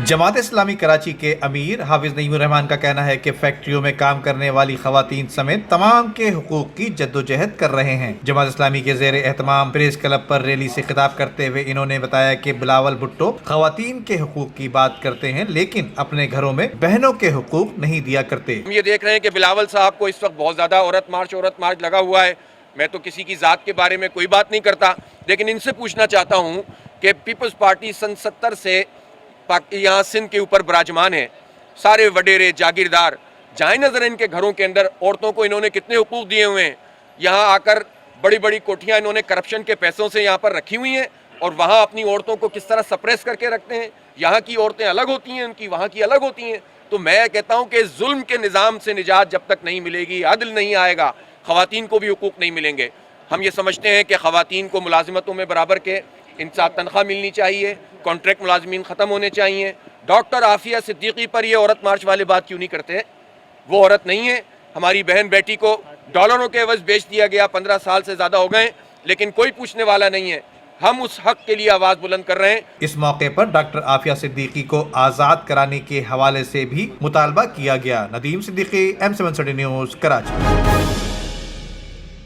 जमात इस्लामी कराची के अमीर हाफिज नईम रहमान का कहना है कि फैक्ट्रियों में काम करने वाली खवातीन समेत तमाम के हुकूक की जद्दोजहद कर रहे हैं। जमात इस्लामी के ज़ेर एहतमाम प्रेस क्लब पर रैली से खिताब करते हुए इन्होंने बताया कि बिलावल भुट्टो खवातीन के हुकूक की बात करते हैं लेकिन अपने घरों में बहनों के हुकूक नहीं दिया करते। हम ये देख रहे हैं कि बिलावल साहब को इस वक्त बहुत ज़्यादा औरत मार्च लगा हुआ है। मैं तो किसी की ज़ात के बारे में कोई बात नहीं करता, लेकिन इनसे पूछना चाहता हूँ कि पीपल्स पार्टी सन 70 से यहाँ सिंध के ऊपर विराजमान है। सारे वडेरे जागीरदार जाए नजर इनके घरों के अंदर औरतों को इन्होंने कितने हुकूक दिए हुए हैं। यहाँ आकर बड़ी बड़ी कोठियाँ इन्होंने करप्शन के पैसों से यहाँ पर रखी हुई हैं और वहाँ अपनी औरतों को किस तरह सप्रेस करके रखते हैं। यहाँ की औरतें अलग होती हैं, उनकी वहाँ की अलग होती हैं। तो मैं कहता हूँ कि जुल्म के निज़ाम से निजात जब तक नहीं मिलेगी, अदल नहीं आएगा, ख़वातीन को भी हुकूक नहीं मिलेंगे। हम ये समझते हैं कि ख़वातीन को मुलाजिमतों में बराबर के इंसाफ तनख्वाह मिलनी चाहिए, कॉन्ट्रैक्ट मुलाजमीन ख़त्म होने चाहिए। डॉक्टर आफिया सिद्दीकी पर ये औरत मार्च वाले बात क्यों नहीं करते? वो औरत नहीं है। हमारी बहन बेटी को डॉलरों के एवज बेच दिया गया, 15 साल से ज़्यादा हो गए, लेकिन कोई पूछने वाला नहीं है। हम उस हक के लिए आवाज़ बुलंद कर रहे हैं। इस मौके पर डॉक्टर आफिया सिद्दीकी को आज़ाद कराने के हवाले से भी मुतालबा किया गया। Nadeem Siddiqui, M7 news, Karachi.